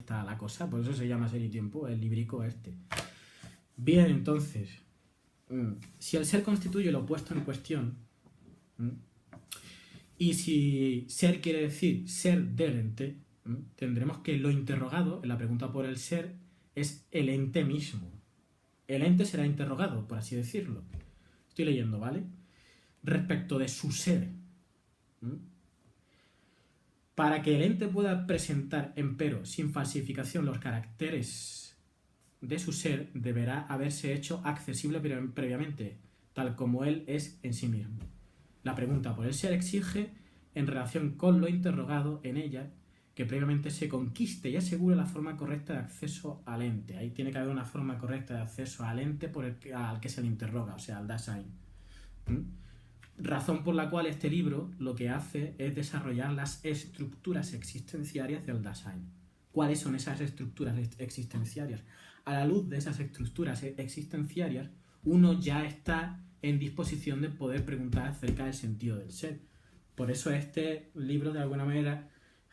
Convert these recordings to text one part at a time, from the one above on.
está la cosa, por eso se llama Ser y Tiempo, el librico este. Bien, entonces, si el ser constituye lo opuesto en cuestión, y si ser quiere decir ser del ente, tendremos que lo interrogado, en la pregunta por el ser, es el ente mismo. El ente será interrogado, por así decirlo. Estoy leyendo, ¿vale? Respecto de su ser. Para que el ente pueda presentar, empero, sin falsificación, los caracteres de su ser, deberá haberse hecho accesible previamente, tal como él es en sí mismo. La pregunta por el ser exige, en relación con lo interrogado en ella, que previamente se conquiste y asegure la forma correcta de acceso al ente. Ahí tiene que haber una forma correcta de acceso al ente al que se le interroga, o sea, al Dasein. Razón por la cual este libro lo que hace es desarrollar las estructuras existenciarias del Dasein. ¿Cuáles son esas estructuras existenciarias? A la luz de esas estructuras existenciarias, uno ya está en disposición de poder preguntar acerca del sentido del ser. Por eso este libro, de alguna manera,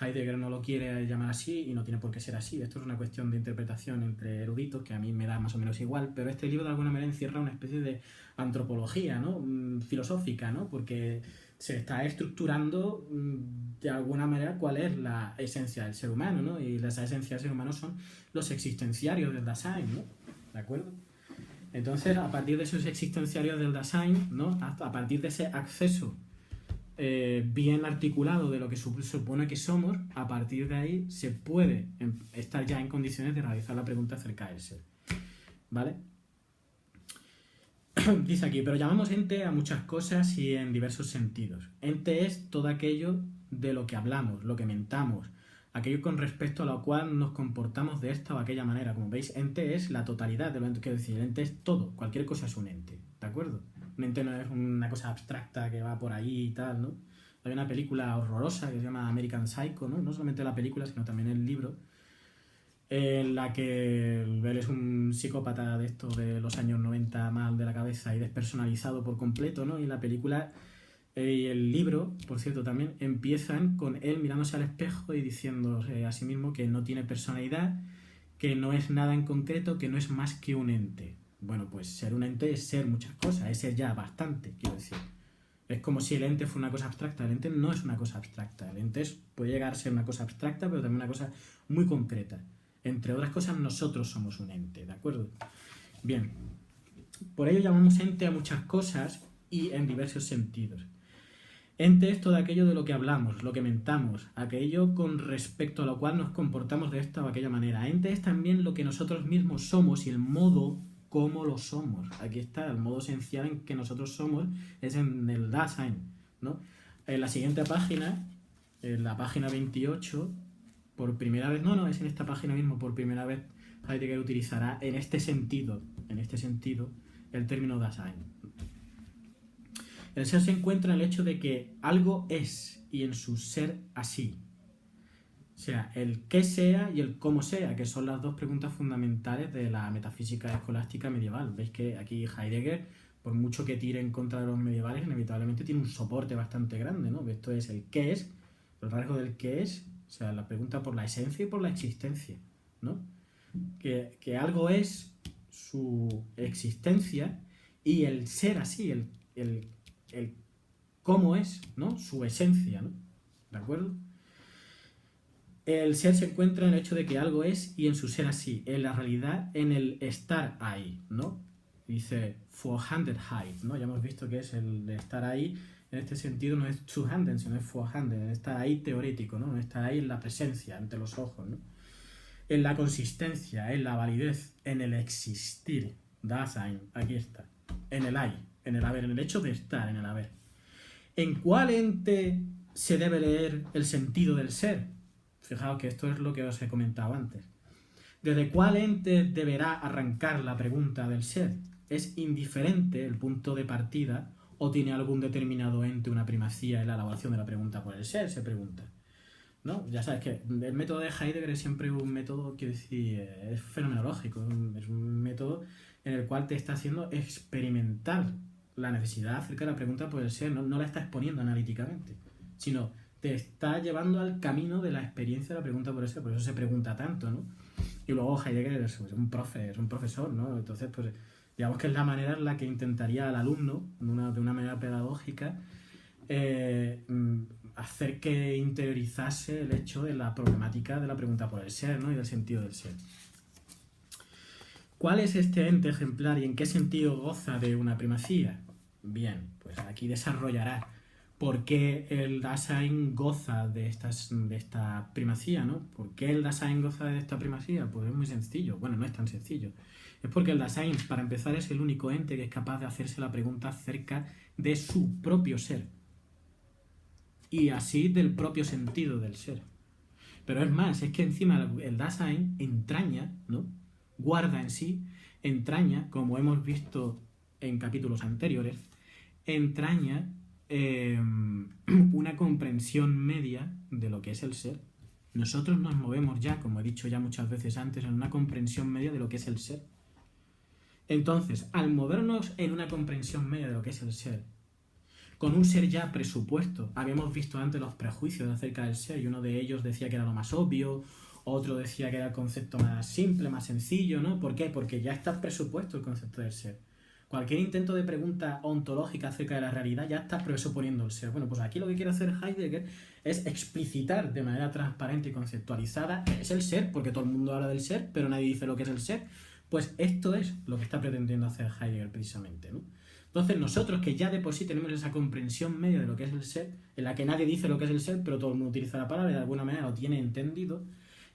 Heidegger no lo quiere llamar así y no tiene por qué ser así. Esto es una cuestión de interpretación entre eruditos que a mí me da más o menos igual, pero este libro de alguna manera encierra una especie de antropología, ¿no? Filosófica, ¿no? Porque se está estructurando de alguna manera cuál es la esencia del ser humano, ¿no? Y esa esencia del ser humano son los existenciarios del Dasein, ¿no? ¿De acuerdo? Entonces, a partir de esos existenciarios del Dasein, ¿no? A partir de ese acceso bien articulado de lo que supone que somos, a partir de ahí se puede estar ya en condiciones de realizar la pregunta acerca del ser. ¿Vale? Dice aquí, pero llamamos ente a muchas cosas y en diversos sentidos. Ente es todo aquello de lo que hablamos, lo que mentamos, aquello con respecto a lo cual nos comportamos de esta o aquella manera. Como veis, ente es la totalidad de lo que quiero decir. El ente es todo, cualquier cosa es un ente, ¿de acuerdo? Un ente no es una cosa abstracta que va por ahí y tal, ¿no? Hay una película horrorosa que se llama American Psycho, ¿no? No solamente la película, sino también el libro, en la que él es un psicópata de estos de los años 90 mal de la cabeza y despersonalizado por completo, ¿no? Y la película y el libro, por cierto, también empiezan con él mirándose al espejo y diciéndose a sí mismo que no tiene personalidad, que no es nada en concreto, que no es más que un ente. Bueno, pues ser un ente es ser muchas cosas, es ser ya bastante, quiero decir. Es como si el ente fuera una cosa abstracta. El ente no es una cosa abstracta. El ente puede llegar a ser una cosa abstracta, pero también una cosa muy concreta. Entre otras cosas, nosotros somos un ente, ¿de acuerdo? Bien. Por ello llamamos ente a muchas cosas y en diversos sentidos. Ente es todo aquello de lo que hablamos, lo que mentamos, aquello con respecto a lo cual nos comportamos de esta o aquella manera. Ente es también lo que nosotros mismos somos y el modo como lo somos. Aquí está, el modo esencial en que nosotros somos es en el Dasein, ¿no? En la siguiente página, en la página 28, por primera vez, es en esta página mismo, por primera vez Heidegger utilizará en este sentido, el término Dasein. El ser se encuentra en el hecho de que algo es y en su ser así. O sea, el qué sea y el cómo sea, que son las dos preguntas fundamentales de la metafísica escolástica medieval. Veis que aquí Heidegger, por mucho que tire en contra de los medievales, inevitablemente tiene un soporte bastante grande, ¿no? Esto es el qué es, el rasgo del qué es, o sea, la pregunta por la esencia y por la existencia, ¿no? Que algo es su existencia y el ser así, el cómo es, ¿no? Su esencia, ¿no? ¿De acuerdo? El ser se encuentra en el hecho de que algo es y en su ser así, en la realidad, en el estar ahí, ¿no? Dice Vorhandenheit, ¿no? Ya hemos visto que es el de estar ahí, en este sentido no es zuhanden, sino es Vorhanden, estar ahí teorético, ¿no? Estar ahí en la presencia, ante los ojos, ¿no? En la consistencia, en la validez, en el existir, Dasein, aquí está, en el hay, en el haber, en el hecho de estar, en el haber. ¿En cuál ente se debe leer el sentido del ser? Fijaos que esto es lo que os he comentado antes. ¿Desde cuál ente deberá arrancar la pregunta del ser? ¿Es indiferente el punto de partida o tiene algún determinado ente una primacía en la elaboración de la pregunta por el ser? Se pregunta, ¿no? Ya sabes que el método de Heidegger es siempre un método, quiero decir, es fenomenológico, es un método en el cual te está haciendo experimentar la necesidad acerca de la pregunta por el ser, no la está exponiendo analíticamente, sino te está llevando al camino de la experiencia de la pregunta por eso se pregunta tanto, ¿no? Y luego Heidegger es un profesor, ¿no? Entonces, pues, digamos que es la manera en la que intentaría al alumno, de una manera pedagógica, hacer que interiorizase el hecho de la problemática de la pregunta por el ser, ¿no? Y del sentido del ser. ¿Cuál es este ente ejemplar y en qué sentido goza de una primacía? Bien, pues aquí desarrollará por qué el Dasein goza de esta primacía, ¿no? ¿Por qué el Dasein goza de esta primacía? Pues es muy sencillo. Bueno, no es tan sencillo. Es porque el Dasein, para empezar, es el único ente que es capaz de hacerse la pregunta acerca de su propio ser. Y así del propio sentido del ser. Pero es más, es que encima el Dasein entraña, ¿no? Guarda en sí, entraña, como hemos visto en capítulos anteriores, entraña una comprensión media de lo que es el ser. Nosotros nos movemos ya, como he dicho ya muchas veces antes, en una comprensión media de lo que es el ser. Entonces, al movernos en una comprensión media de lo que es el ser, con un ser ya presupuesto, habíamos visto antes los prejuicios acerca del ser, y uno de ellos decía que era lo más obvio, otro decía que era el concepto más simple, más sencillo, ¿no? ¿Por qué? Porque ya está presupuesto el concepto del ser. Cualquier intento de pregunta ontológica acerca de la realidad ya está presuponiendo el ser. Bueno, pues aquí lo que quiere hacer Heidegger es explicitar de manera transparente y conceptualizada es el ser, porque todo el mundo habla del ser, pero nadie dice lo que es el ser. Pues esto es lo que está pretendiendo hacer Heidegger precisamente, ¿no? Entonces nosotros que ya de por sí tenemos esa comprensión media de lo que es el ser, en la que nadie dice lo que es el ser, pero todo el mundo utiliza la palabra y de alguna manera lo tiene entendido,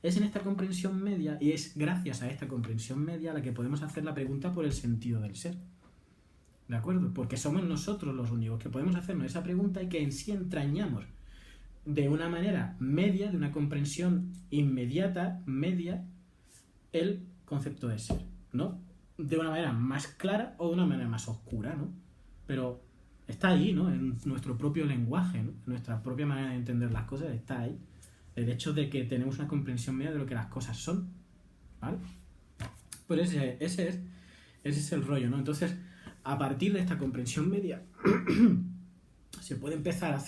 es en esta comprensión media y es gracias a esta comprensión media a la que podemos hacer la pregunta por el sentido del ser. ¿De acuerdo? Porque somos nosotros los únicos que podemos hacernos esa pregunta y que en sí entrañamos de una manera media, de una comprensión inmediata, media, el concepto de ser, ¿no? De una manera más clara o de una manera más oscura, ¿no? Pero está ahí, ¿no? En nuestro propio lenguaje, ¿no? En nuestra propia manera de entender las cosas está ahí. El hecho de que tenemos una comprensión media de lo que las cosas son, ¿vale? Pues ese es el rollo, ¿no? Entonces, a partir de esta comprensión media, se puede empezar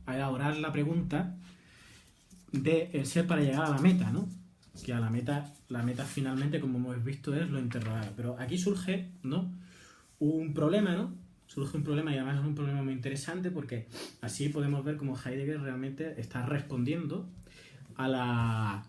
a elaborar la pregunta de el ser para llegar a la meta, ¿no? Que a la meta finalmente, como hemos visto, es lo interrogado. Pero aquí surge, ¿no? Un problema, ¿no? Surge un problema y además es un problema muy interesante porque así podemos ver cómo Heidegger realmente está respondiendo a la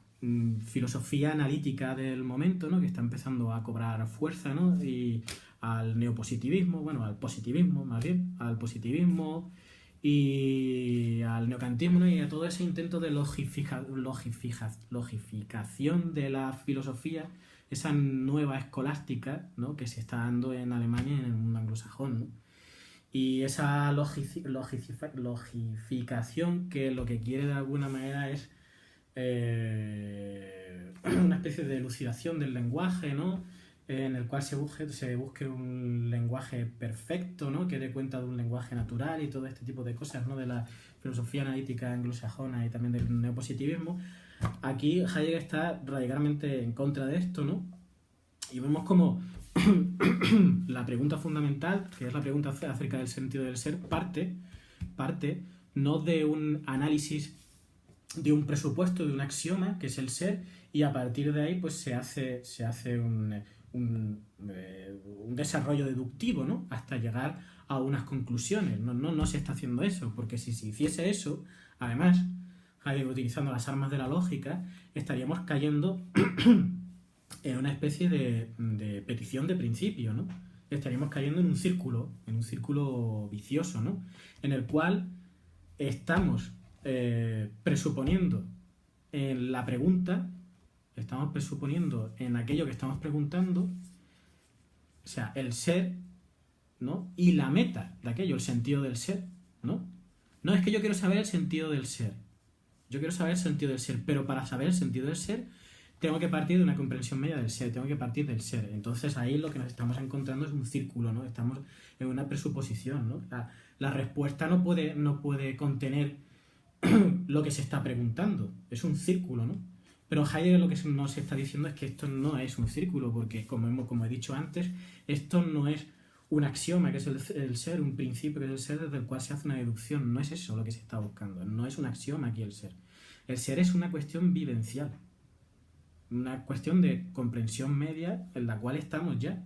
filosofía analítica del momento, ¿no? Que está empezando a cobrar fuerza, ¿no? Y al neopositivismo, bueno, al positivismo más bien, al positivismo y al neocantismo, ¿no? Y a todo ese intento de logificación de la filosofía, esa nueva escolástica, ¿no? Que se está dando en Alemania y en el mundo anglosajón, ¿no? Y esa logificación que lo que quiere de alguna manera es una especie de elucidación del lenguaje, ¿no? En el cual se busque un lenguaje perfecto, ¿no? Que dé cuenta de un lenguaje natural y todo este tipo de cosas, ¿no? De la filosofía analítica anglosajona y también del neopositivismo. Aquí Heidegger está radicalmente en contra de esto, ¿no? Y vemos como la pregunta fundamental, que es la pregunta acerca del sentido del ser, parte no de un análisis de un presupuesto, de un axioma, que es el ser, y a partir de ahí pues se hace un desarrollo deductivo, ¿no? Hasta llegar a unas conclusiones. No se está haciendo eso, porque si se hiciese eso, además, utilizando las armas de la lógica, estaríamos cayendo en una especie de petición de principio, ¿no? Estaríamos cayendo en un círculo vicioso, ¿no? En el cual estamos presuponiendo en la pregunta, estamos presuponiendo en aquello que estamos preguntando, o sea, el ser, ¿no? Y la meta de aquello, el sentido del ser, ¿no? No es que yo quiero saber el sentido del ser, yo quiero saber el sentido del ser, pero para saber el sentido del ser tengo que partir de una comprensión media del ser, tengo que partir del ser. Entonces ahí lo que nos estamos encontrando es un círculo, ¿no? Estamos en una presuposición, ¿no? La respuesta no puede contener lo que se está preguntando, es un círculo, ¿no? Pero Heidegger lo que nos está diciendo es que esto no es un círculo, porque como he dicho antes, esto no es un axioma, que es el ser, un principio, que es el ser, desde el cual se hace una deducción. No es eso lo que se está buscando, no es un axioma aquí el ser. El ser es una cuestión vivencial, una cuestión de comprensión media en la cual estamos ya,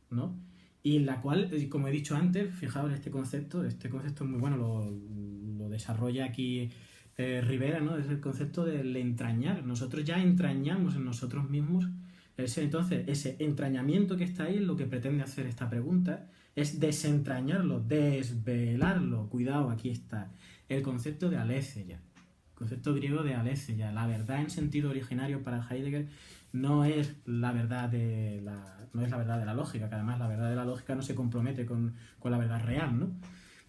¿no? Y en la cual, como he dicho antes, fijaos en este concepto es muy bueno, lo desarrolla aquí Rivera, ¿no? Es el concepto del entrañar. Nosotros ya entrañamos en nosotros mismos el ser. Entonces, ese entrañamiento que está ahí, lo que pretende hacer esta pregunta es desentrañarlo, desvelarlo. Cuidado, aquí está. El concepto de aletheia. Concepto griego de aletheia. La verdad en sentido originario para Heidegger no es la verdad de la lógica, que además la verdad de la lógica no se compromete con la verdad real, ¿no?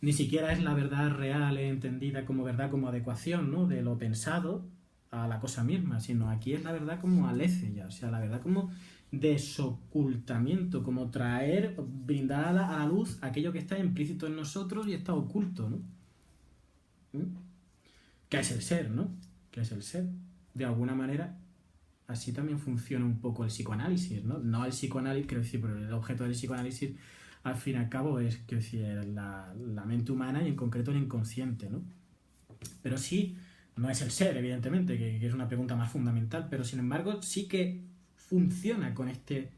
Ni siquiera es la verdad real entendida como verdad, como adecuación, ¿no? De lo pensado a la cosa misma, sino aquí es la verdad como aletheia, o sea, la verdad como desocultamiento, como traer, brindar a la luz aquello que está implícito en nosotros y está oculto, ¿no? ¿Qué es el ser, no? ¿Qué es el ser? De alguna manera, así también funciona un poco el psicoanálisis, ¿no? No el psicoanálisis, quiero decir, pero el objeto del psicoanálisis, al fin y al cabo, es, quiero decir, la mente humana y en concreto el inconsciente, ¿no? Pero sí, no es el ser, evidentemente, que es una pregunta más fundamental, pero sin embargo sí que funciona con este,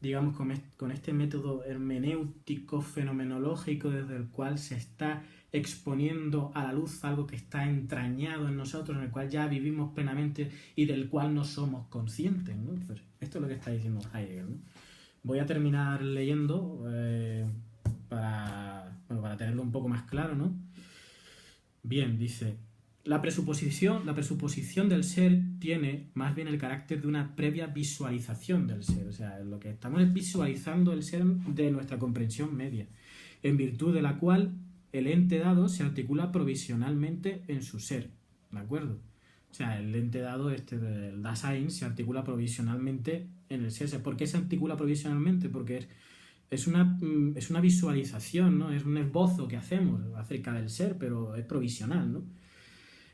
digamos, con este método hermenéutico, fenomenológico, desde el cual se está exponiendo a la luz algo que está entrañado en nosotros, en el cual ya vivimos plenamente y del cual no somos conscientes, ¿no? Pues esto es lo que está diciendo Heidegger, ¿no? Voy a terminar leyendo para tenerlo un poco más claro, ¿no? Bien, dice: la presuposición del ser tiene más bien el carácter de una previa visualización del ser. O sea, lo que estamos es visualizando el ser de nuestra comprensión media, en virtud de la cual el ente dado se articula provisionalmente en su ser. ¿De acuerdo? O sea, el ente dado, del Dasein, se articula provisionalmente en el ser. ¿Por qué se articula provisionalmente? Porque es una visualización, ¿no? Es un esbozo que hacemos acerca del ser, pero es provisional, ¿no?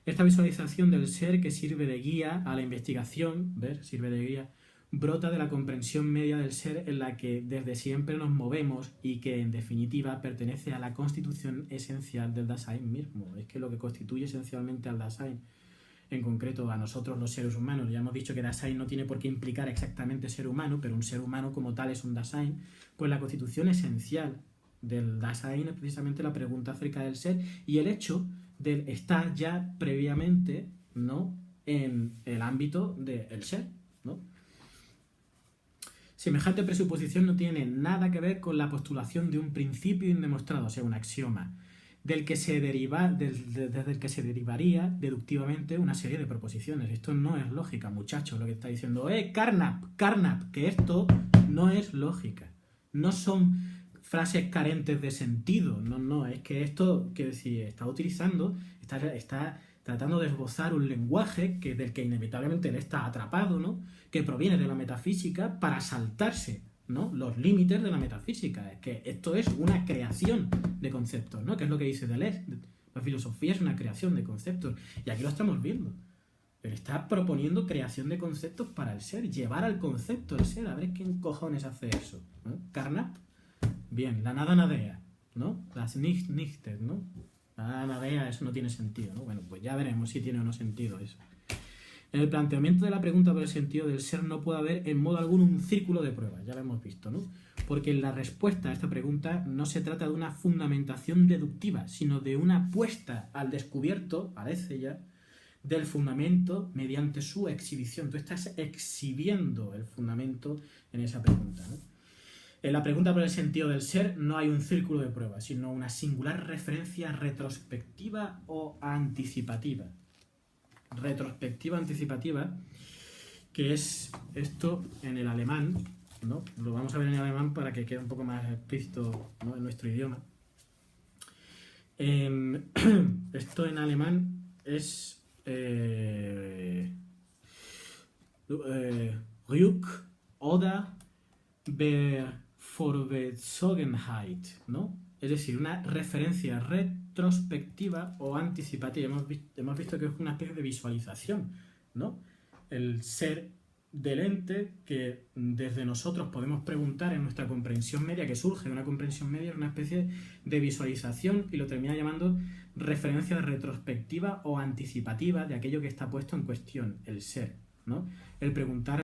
Esta visualización del ser, que sirve de guía a la investigación, sirve de guía, brota de la comprensión media del ser en la que desde siempre nos movemos y que en definitiva pertenece a la constitución esencial del Dasein mismo. Es que lo que constituye esencialmente al Dasein, en concreto a nosotros los seres humanos, ya hemos dicho que Dasein no tiene por qué implicar exactamente ser humano, pero un ser humano como tal es un Dasein, pues la constitución esencial del Dasein es precisamente la pregunta acerca del ser y el hecho de estar ya previamente, ¿no?, en el ámbito del ser, ¿no? Semejante presuposición no tiene nada que ver con la postulación de un principio indemostrado, o sea, un axioma, desde el que se derivaría deductivamente una serie de proposiciones. Esto no es lógica, muchachos, lo que está diciendo. Carnap, que esto no es lógica. No son frases carentes de sentido. No, es que esto, que decir, está utilizando, está tratando de esbozar un lenguaje del que inevitablemente él está atrapado, ¿no?, que proviene de la metafísica para saltarse, ¿no?, los límites de la metafísica. Es que esto es una creación de conceptos, ¿no?, que es lo que dice Deleuze. La filosofía es una creación de conceptos. Y aquí lo estamos viendo. Él está proponiendo creación de conceptos para el ser, llevar al concepto el ser. A ver quién cojones hace eso, ¿no? Carnap. Bien, la nada nadea, ¿no? Las nichtes, ¿no? La nada nadea, eso no tiene sentido, ¿no? Bueno, pues ya veremos si tiene o no sentido eso. En el planteamiento de la pregunta por el sentido del ser no puede haber en modo alguno un círculo de pruebas, ya lo hemos visto, ¿no? Porque en la respuesta a esta pregunta no se trata de una fundamentación deductiva, sino de una puesta al descubierto, parece ya, del fundamento mediante su exhibición. Tú estás exhibiendo el fundamento en esa pregunta, ¿no? En la pregunta por el sentido del ser no hay un círculo de pruebas, sino una singular referencia retrospectiva o anticipativa. Retrospectiva anticipativa, que es esto en el alemán, ¿no? Lo vamos a ver en el alemán para que quede un poco más explícito, ¿no?, en nuestro idioma. Esto en alemán es Rück oder Vorbezogenheit, ¿no? Es decir, una referencia retrospectiva o anticipativa. Hemos visto que es una especie de visualización, ¿no? El ser del ente que desde nosotros podemos preguntar en nuestra comprensión media, que surge de una comprensión media, una especie de visualización, y lo termina llamando referencia retrospectiva o anticipativa de aquello que está puesto en cuestión, el ser, ¿no? El preguntar